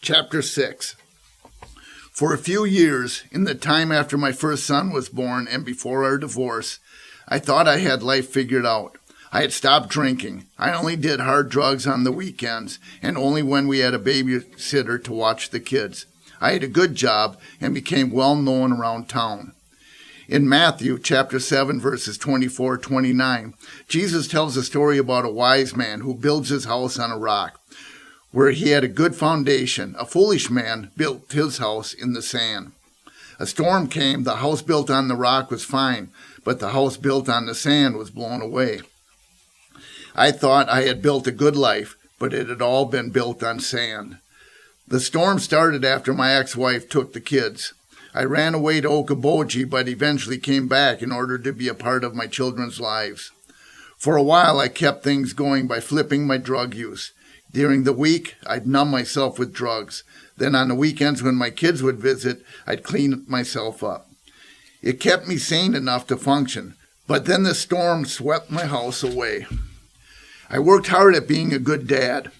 Chapter 6. For a few years, in the time after my first son was born and before our divorce, I thought I had life figured out. I had stopped drinking. I only did hard drugs on the weekends and only when we had a babysitter to watch the kids. I had a good job and became well known around town. In Matthew chapter 7, verses 24-29, Jesus tells a story about a wise man who builds his house on a rock. Where he had a good foundation, a foolish man built his house in the sand. A storm came, the house built on the rock was fine, but the house built on the sand was blown away. I thought I had built a good life, but it had all been built on sand. The storm started after my ex-wife took the kids. I ran away to Okoboji, but eventually came back in order to be a part of my children's lives. For a while, I kept things going by flipping my drug use. During the week, I'd numb myself with drugs. Then on the weekends when my kids would visit, I'd clean myself up. It kept me sane enough to function, but then the storm swept my house away. I worked hard at being a good dad.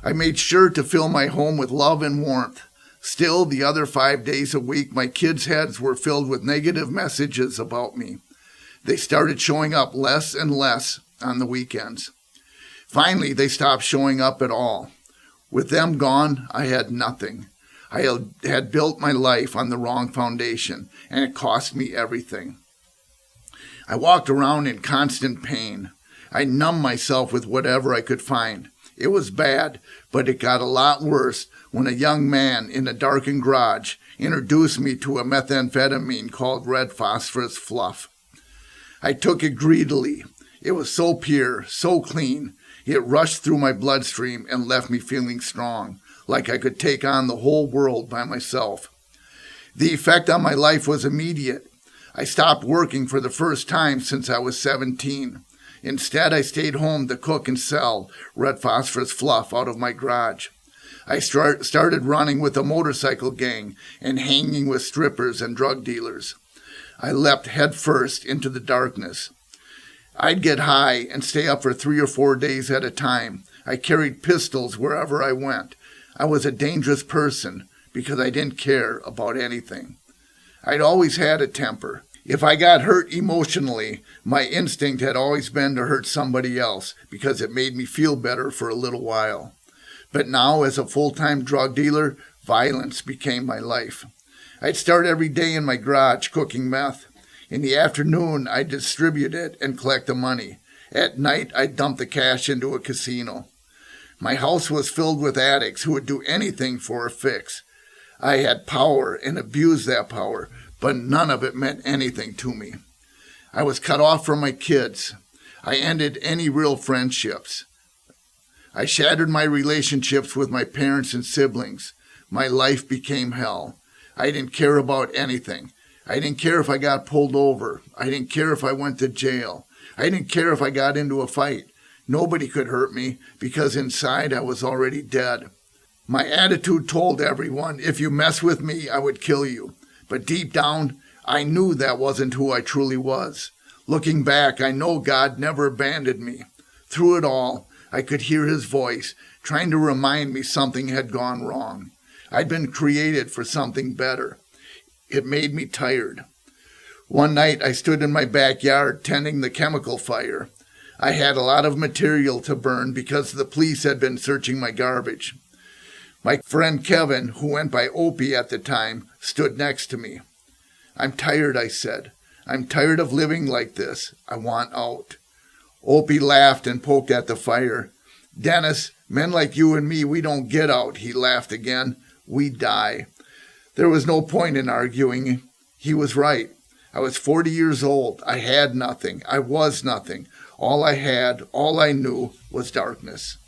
I made sure to fill my home with love and warmth. Still, the other 5 days a week, my kids' heads were filled with negative messages about me. They started showing up less and less on the weekends. Finally, they stopped showing up at all. With them gone, I had nothing. I had built my life on the wrong foundation, and it cost me everything. I walked around in constant pain. I numbed myself with whatever I could find. It was bad, but it got a lot worse when a young man in a darkened garage introduced me to a methamphetamine called red phosphorus fluff. I took it greedily. It was so pure, so clean. It rushed through my bloodstream and left me feeling strong, like I could take on the whole world by myself. The effect on my life was immediate. I stopped working for the first time since I was 17. Instead, I stayed home to cook and sell red phosphorus fluff out of my garage. I started running with a motorcycle gang and hanging with strippers and drug dealers. I leapt headfirst into the darkness. I'd get high and stay up for 3 or 4 days at a time. I carried pistols wherever I went. I was a dangerous person because I didn't care about anything. I'd always had a temper. If I got hurt emotionally, my instinct had always been to hurt somebody else because it made me feel better for a little while. But now, as a full-time drug dealer, violence became my life. I'd start every day in my garage cooking meth. In the afternoon, I'd distribute it and collect the money. At night, I'd dump the cash into a casino. My house was filled with addicts who would do anything for a fix. I had power and abused that power, but none of it meant anything to me. I was cut off from my kids. I ended any real friendships. I shattered my relationships with my parents and siblings. My life became hell. I didn't care about anything. I didn't care if I got pulled over. I didn't care if I went to jail. I didn't care if I got into a fight. Nobody could hurt me because inside I was already dead. My attitude told everyone, if you mess with me, I would kill you. But deep down, I knew that wasn't who I truly was. Looking back, I know God never abandoned me. Through it all, I could hear his voice trying to remind me something had gone wrong. I'd been created for something better. It made me tired. One night I stood in my backyard tending the chemical fire. I had a lot of material to burn because the police had been searching my garbage. My friend Kevin, who went by Opie at the time, stood next to me. I'm tired, I said. I'm tired of living like this. I want out. Opie laughed and poked at the fire. Dennis, men like you and me, we don't get out, he laughed again. We die. There was no point in arguing. He was right. I was 40 years old. I had nothing. I was nothing. All I had, all I knew, was darkness.